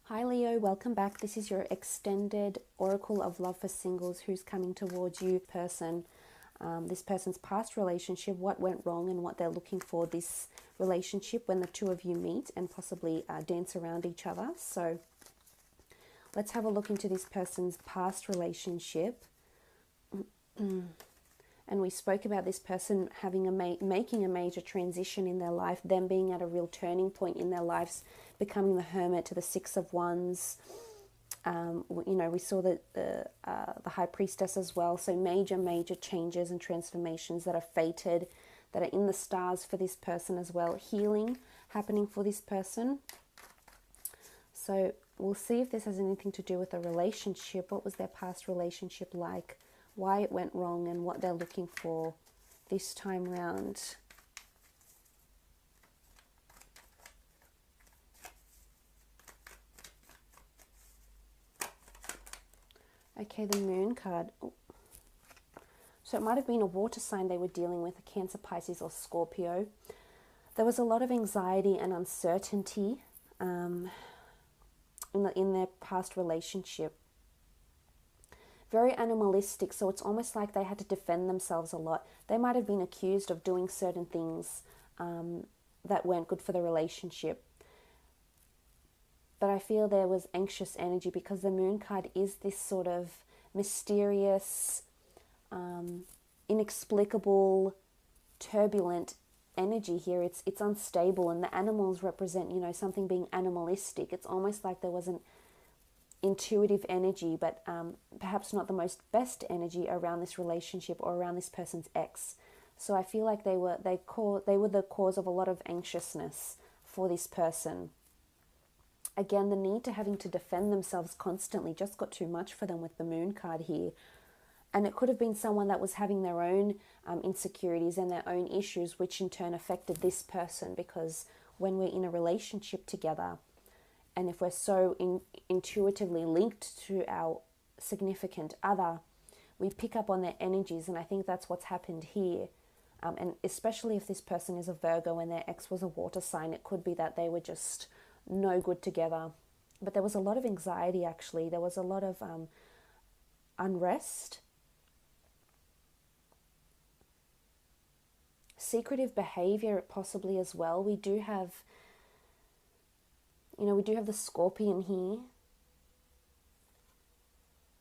Hi Leo, welcome back. This is your extended Oracle of Love for Singles who's coming towards you person. This person's past relationship, what went wrong and what they're looking for this relationship when the two of you meet and possibly dance around each other. So let's have a look into this person's past relationship. And we spoke about this person having making a major transition in their life, them being at a real turning point in their lives, becoming the Hermit to the Six of Wands. We saw the High Priestess as well. So major changes and transformations that are fated, that are in the stars for this person as well. Healing happening for this person. So we'll see if this has anything to do with a relationship. What was their past relationship like? Why it went wrong and what they're looking for this time round. Okay, the Moon card. Oh. So it might have been a water sign they were dealing with, a Cancer, Pisces or Scorpio. There was a lot of anxiety and uncertainty in their past relationship. Very animalistic, so it's almost like they had to defend themselves a lot. They might have been accused of doing certain things that weren't good for the relationship. But I feel there was anxious energy because the Moon card is this sort of mysterious, inexplicable, turbulent energy here. It's unstable, and the animals represent, something being animalistic. It's almost like there wasn't intuitive energy, but perhaps not the most best energy around this relationship or around this person's ex. So I feel like they were the cause of a lot of anxiousness for this person. Again, the need to having to defend themselves constantly just got too much for them with the Moon card here. And it could have been someone that was having their own insecurities and their own issues, which in turn affected this person, because when we're in a relationship together, and if we're so intuitively linked to our significant other, we pick up on their energies. And I think that's what's happened here. And especially if this person is a Virgo and their ex was a water sign, it could be that they were just no good together. But there was a lot of anxiety, actually. There was a lot of unrest. Secretive behavior possibly as well. We do have the Scorpion here.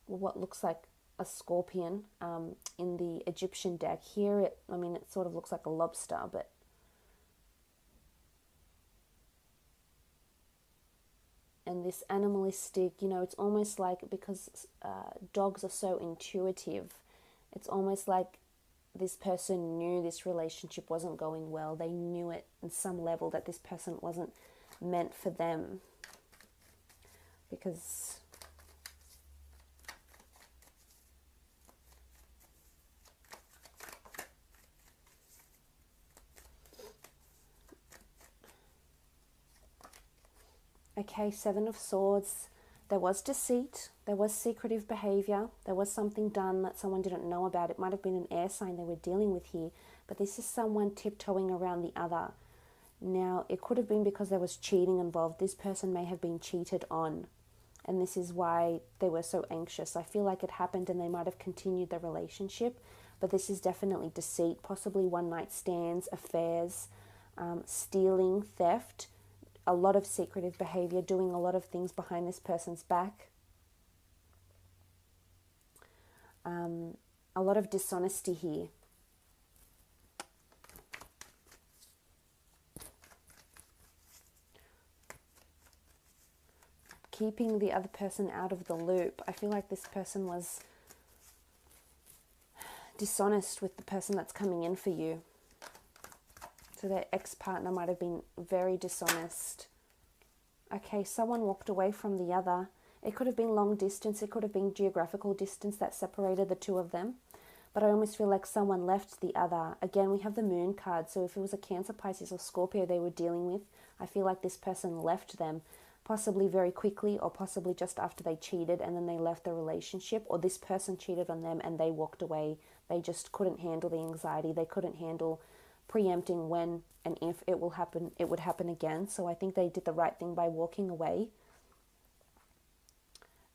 What looks like a scorpion in the Egyptian deck. Here, it sort of looks like a lobster, but and this animalistic, it's almost like, because dogs are so intuitive, it's almost like this person knew this relationship wasn't going well. They knew it on some level that this person wasn't meant for them, because okay, Seven of Swords. There was deceit, there was secretive behavior, there was something done that someone didn't know about. It might have been an air sign they were dealing with here, but this is someone tiptoeing around the other. Now, it could have been because there was cheating involved. This person may have been cheated on, and this is why they were so anxious. I feel like it happened and they might have continued the relationship, but this is definitely deceit, possibly one-night stands, affairs, stealing, theft, a lot of secretive behavior, doing a lot of things behind this person's back. A lot of dishonesty here. Keeping the other person out of the loop. I feel like this person was dishonest with the person that's coming in for you. So their ex-partner might have been very dishonest. Okay, someone walked away from the other. It could have been long distance. It could have been geographical distance that separated the two of them. But I almost feel like someone left the other. Again, we have the Moon card. So if it was a Cancer, Pisces or Scorpio they were dealing with, I feel like this person left them, possibly very quickly or possibly just after they cheated and then they left the relationship, or this person cheated on them and they walked away. They just couldn't handle the anxiety. They couldn't handle preempting when and if it would happen again. So I think they did the right thing by walking away.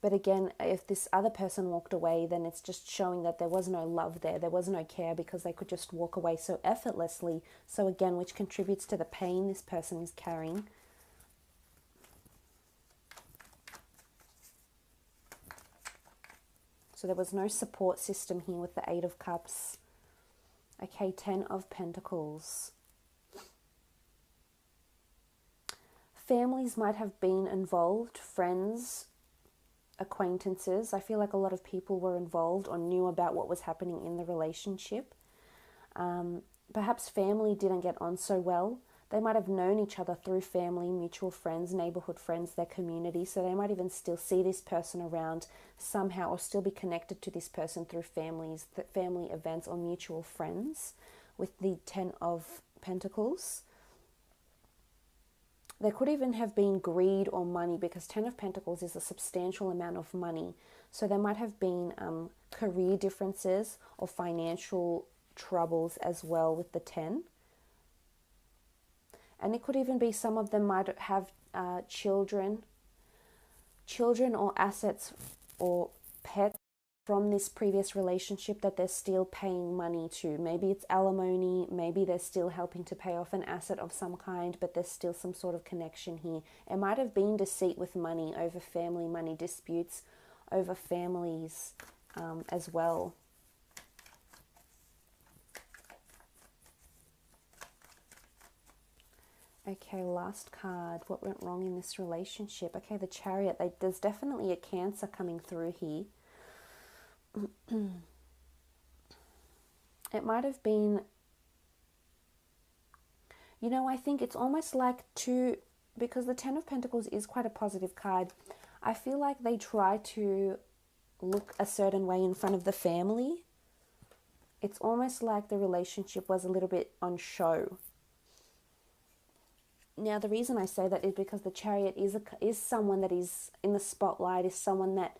But again, if this other person walked away, then it's just showing that there was no love there. There was no care because they could just walk away so effortlessly. So again, which contributes to the pain this person is carrying. So there was no support system here with the Eight of Cups. Okay, Ten of Pentacles. Families might have been involved, friends, acquaintances. I feel like a lot of people were involved or knew about what was happening in the relationship. Perhaps family didn't get on so well. They might have known each other through family, mutual friends, neighborhood friends, their community. So they might even still see this person around somehow or still be connected to this person through families, family events or mutual friends with the Ten of Pentacles. There could even have been greed or money because Ten of Pentacles is a substantial amount of money. So there might have been career differences or financial troubles as well with the 10. And it could even be some of them might have children or assets or pets from this previous relationship that they're still paying money to. Maybe it's alimony, maybe they're still helping to pay off an asset of some kind, but there's still some sort of connection here. It might have been deceit with money over family, money disputes over families as well. Okay, last card. What went wrong in this relationship? Okay, the Chariot. There's definitely a Cancer coming through here. It might have been, you know, I think it's almost like because the Ten of Pentacles is quite a positive card. I feel like they try to look a certain way in front of the family. It's almost like the relationship was a little bit on show. Now, the reason I say that is because the Chariot is someone that is in the spotlight, is someone that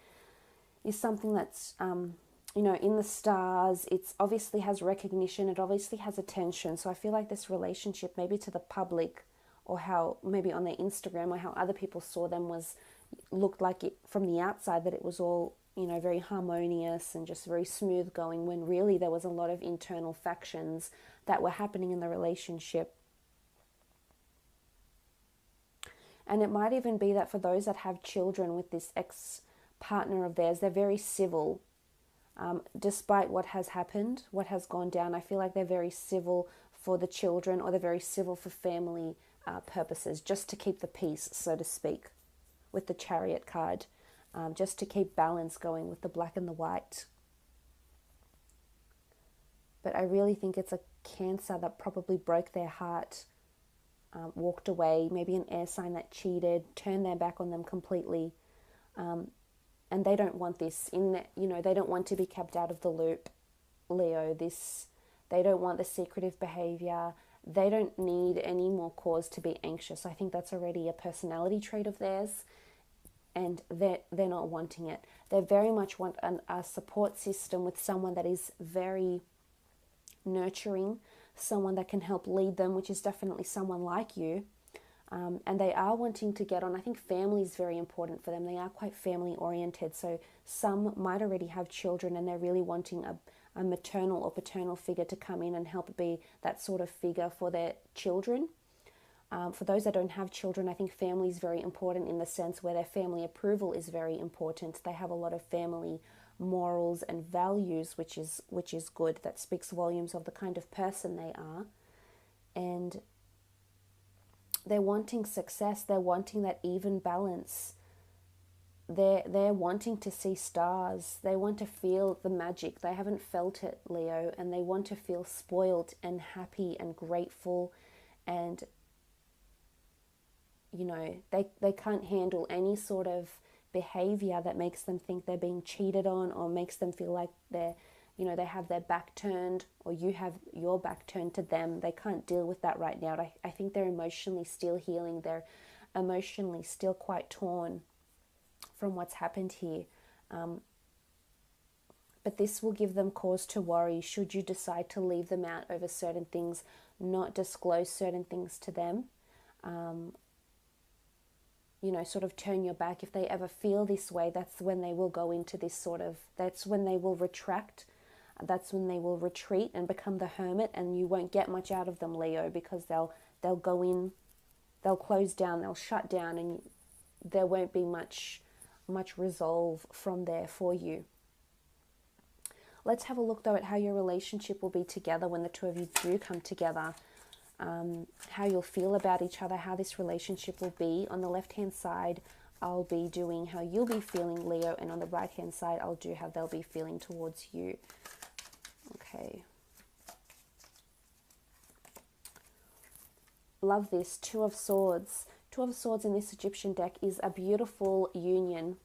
is something that's, you know, in the stars. It's obviously has recognition. It obviously has attention. So I feel like this relationship, maybe to the public, or how maybe on their Instagram or how other people saw them, looked like it from the outside that it was all, you know, very harmonious and just very smooth going, when really there was a lot of internal factions that were happening in the relationship. And it might even be that for those that have children with this ex-partner of theirs, they're very civil. Despite what has happened, what has gone down, I feel like they're very civil for the children, or they're very civil for family purposes, just to keep the peace, so to speak, with the Chariot card, just to keep balance going with the black and the white. But I really think it's a Cancer that probably broke their heart, walked away, maybe an air sign that cheated, turned their back on them completely. And they don't want this they don't want to be kept out of the loop, Leo. They don't want the secretive behavior. They don't need any more cause to be anxious. I think that's already a personality trait of theirs, and they're not wanting it. They very much want a support system with someone that is very nurturing, someone that can help lead them, which is definitely someone like you. And they are wanting to get on. I think family is very important for them. They are quite family oriented. So some might already have children and they're really wanting a maternal or paternal figure to come in and help be that sort of figure for their children. For those that don't have children, I think family is very important in the sense where their family approval is very important. They have a lot of family morals and values, which is good. That speaks volumes of the kind of person they are. And they're wanting success. They're wanting that even balance. They're wanting to see stars. They want to feel the magic. They haven't felt it, Leo, and they want to feel spoiled and happy and grateful. And you know, they can't handle any sort of behavior that makes them think they're being cheated on, or makes them feel like they have their back turned, or you have your back turned to them. They can't deal with that right now. I think they're emotionally still healing. They're emotionally still quite torn from what's happened here. But this will give them cause to worry should you decide to leave them out over certain things, not disclose certain things to them. you know, sort of turn your back, if they ever feel this way, that's when they will go into this sort of, that's when they will retract, that's when they will retreat and become the hermit, and you won't get much out of them, Leo, because they'll go in, they'll close down, they'll shut down, and there won't be much resolve from there for you. Let's have a look though at how your relationship will be together when the two of you do come together. How you'll feel about each other, how this relationship will be. On the left hand side, I'll be doing how you'll be feeling, Leo, and on the right hand side, I'll do how they'll be feeling towards you. Okay. Love this. Two of Swords. Two of Swords in this Egyptian deck is a beautiful union.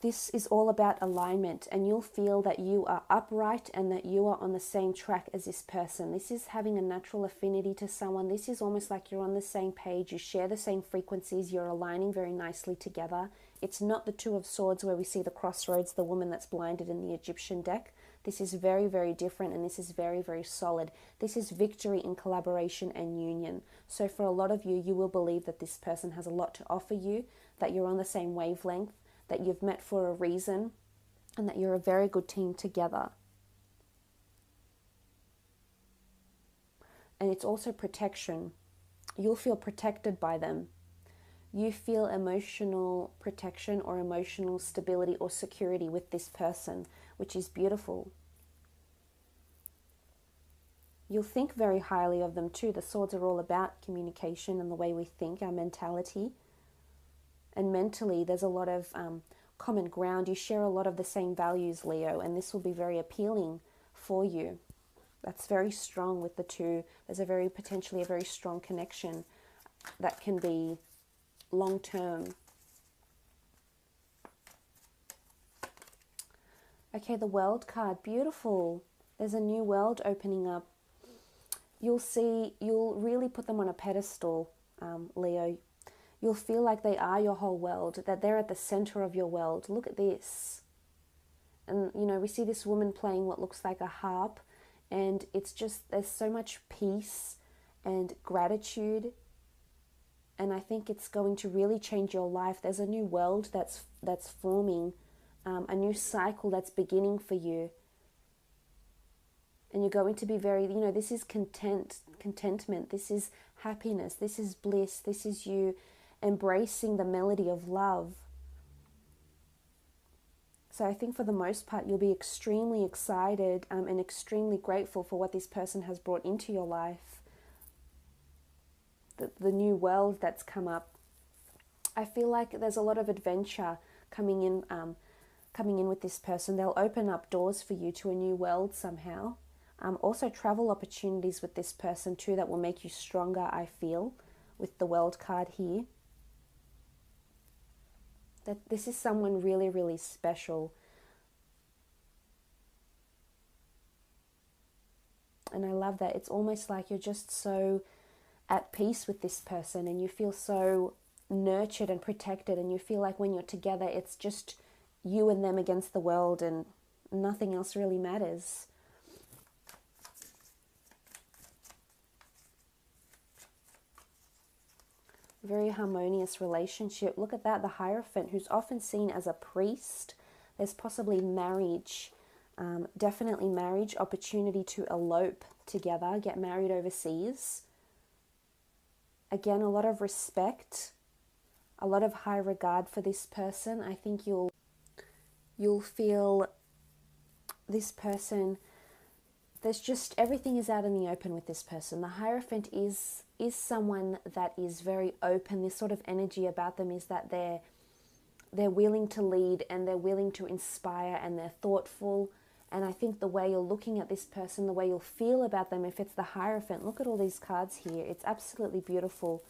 This is all about alignment, and you'll feel that you are upright and that you are on the same track as this person. This is having a natural affinity to someone. This is almost like you're on the same page. You share the same frequencies. You're aligning very nicely together. It's not the Two of Swords where we see the crossroads, the woman that's blinded in the Egyptian deck. This is very, very different, and this is very, very solid. This is victory in collaboration and union. So for a lot of you, you will believe that this person has a lot to offer you, that you're on the same wavelength, that you've met for a reason, and that you're a very good team together. And it's also protection. You'll feel protected by them. You feel emotional protection or emotional stability or security with this person, which is beautiful. You'll think very highly of them too. The swords are all about communication and the way we think, our mentality. And mentally, there's a lot of common ground. You share a lot of the same values, Leo, and this will be very appealing for you. That's very strong with the two. There's potentially a very strong connection that can be long-term. Okay, the World card, beautiful. There's a new world opening up. You'll really put them on a pedestal, Leo. You'll feel like they are your whole world, that they're at the center of your world. Look at this. And, you know, we see this woman playing what looks like a harp, and it's just, there's so much peace and gratitude. And I think it's going to really change your life. There's a new world that's forming, a new cycle that's beginning for you. And you're going to be very, you know, this is contentment, this is happiness, this is bliss, this is you embracing the melody of love. So I think for the most part, you'll be extremely excited and extremely grateful for what this person has brought into your life. The new world that's come up. I feel like there's a lot of adventure coming in with this person. They'll open up doors for you to a new world somehow. Also travel opportunities with this person too that will make you stronger, I feel, with the World card here. That this is someone really, really special. And I love that. It's almost like you're just so at peace with this person, and you feel so nurtured and protected, and you feel like when you're together, it's just you and them against the world, and nothing else really matters. Very harmonious relationship. Look at that, the Hierophant, who's often seen as a priest. There's possibly marriage, definitely marriage, opportunity to elope together, get married overseas. Again, a lot of respect, a lot of high regard for this person. I think you'll feel this person, there's just, everything is out in the open with this person. The Hierophant is someone that is very open. This sort of energy about them is that they're willing to lead, and they're willing to inspire, and they're thoughtful. And I think the way you're looking at this person, the way you'll feel about them, if it's the Hierophant, look at all these cards here. It's absolutely beautiful.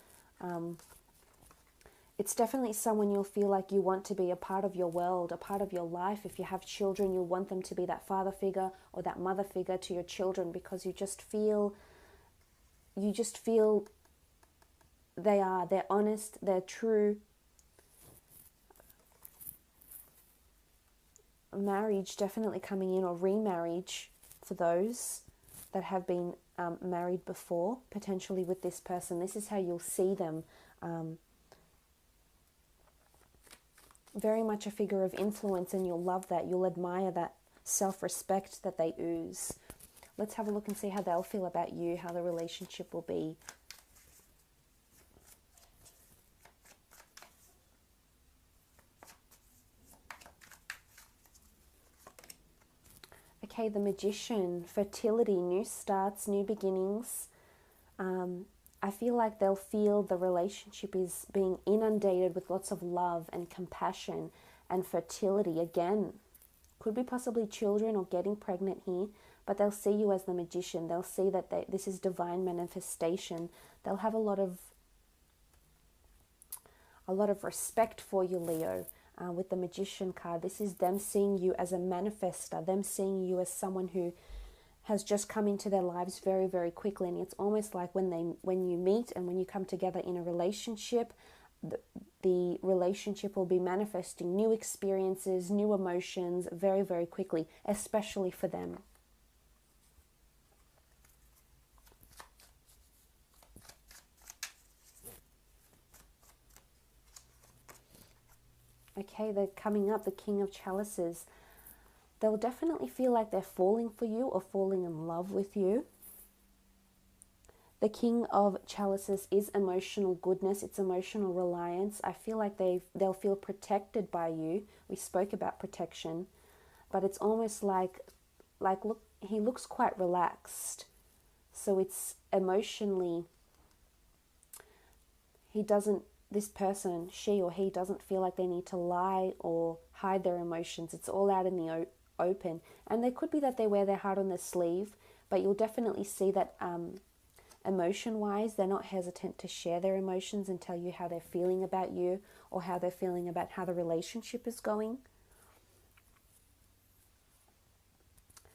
It's definitely someone you'll feel like you want to be a part of your world, a part of your life. If you have children, you'll want them to be that father figure or that mother figure to your children, because you just feel they're honest, they're true. Marriage definitely coming in, or remarriage for those that have been married before, potentially with this person. This is how you'll see them. very much a figure of influence, and you'll love that. You'll admire that self-respect that they ooze. Let's have a look and see how they'll feel about you, how the relationship will be. Okay, the Magician, fertility, new starts, new beginnings. I feel like they'll feel the relationship is being inundated with lots of love and compassion and fertility. Again, could be possibly children or getting pregnant here, but they'll see you as the Magician. They'll see that this is divine manifestation. They'll have a lot of respect for you, Leo. With the Magician card, this is them seeing you as a manifester, them seeing you as someone who has just come into their lives very, very quickly. And it's almost like when you meet and when you come together in a relationship, the relationship will be manifesting new experiences, new emotions very, very quickly, especially for them. Okay, they're coming up, the King of Chalices. They'll definitely feel like they're falling for you or falling in love with you. The King of Chalices is emotional goodness. It's emotional reliance. I feel like they'll feel protected by you. We spoke about protection. But it's almost like look, he looks quite relaxed. So it's emotionally, this person, she or he, doesn't feel like they need to lie or hide their emotions. It's all out in the open. And there could be that they wear their heart on their sleeve, but you'll definitely see that emotion-wise, they're not hesitant to share their emotions and tell you how they're feeling about you or how they're feeling about how the relationship is going.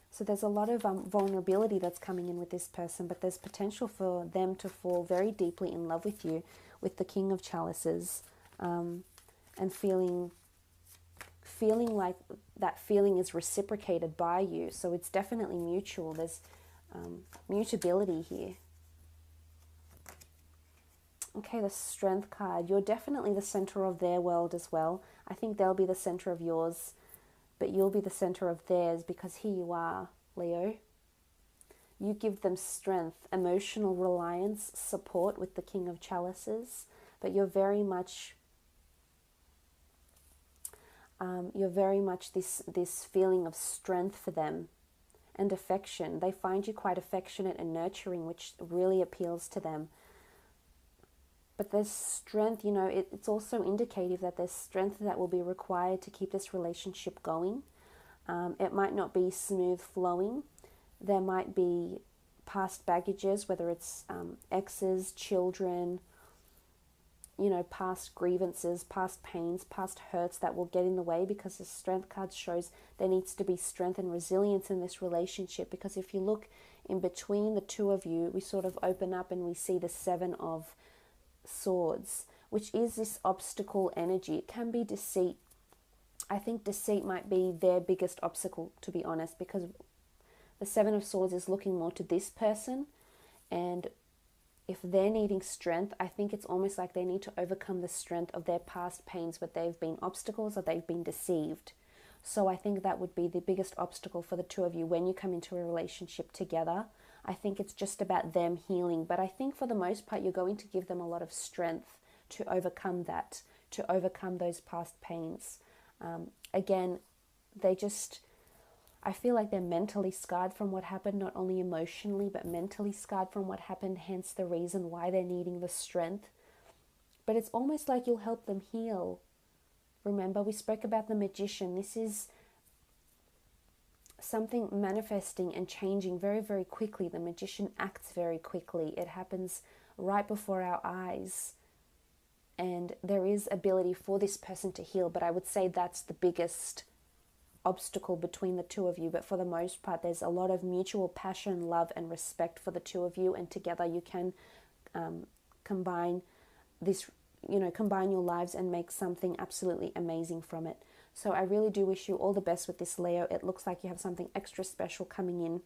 So there's a lot of vulnerability that's coming in with this person, but there's potential for them to fall very deeply in love with you, with the King of Chalices, and feeling like that feeling is reciprocated by you. So it's definitely mutual. There's mutability here. Okay, the Strength card. You're definitely the center of their world as well. I think they'll be the center of yours, but you'll be the center of theirs, because here you are, Leo. You give them strength, emotional reliance, support with the King of Chalices, but you're very much this feeling of strength for them and affection. They find you quite affectionate and nurturing, which really appeals to them. But there's strength, it's also indicative that there's strength that will be required to keep this relationship going. It might not be smooth flowing. There might be past baggages, whether it's exes, children, past grievances, past pains, past hurts that will get in the way, because the Strength card shows there needs to be strength and resilience in this relationship. Because if you look in between the two of you, we sort of open up and we see the Seven of Swords, which is this obstacle energy. It can be deceit. I think deceit might be their biggest obstacle, to be honest, because the Seven of Swords is looking more to this person, and if they're needing strength, I think it's almost like they need to overcome the strength of their past pains, but they've been obstacles or they've been deceived. So I think that would be the biggest obstacle for the two of you when you come into a relationship together. I think it's just about them healing, but I think for the most part you're going to give them a lot of strength to overcome that, to overcome those past pains. Again, I feel like they're mentally scarred from what happened, not only emotionally, but mentally scarred from what happened, hence the reason why they're needing the strength. But it's almost like you'll help them heal. Remember, we spoke about the Magician. This is something manifesting and changing very, very quickly. The Magician acts very quickly. It happens right before our eyes. And there is ability for this person to heal, but I would say that's the biggest obstacle between the two of you. But for the most part, there's a lot of mutual passion, love, and respect for the two of you, and together you can combine your lives and make something absolutely amazing from it. So I really do wish you all the best with this, Leo. It looks like you have something extra special coming in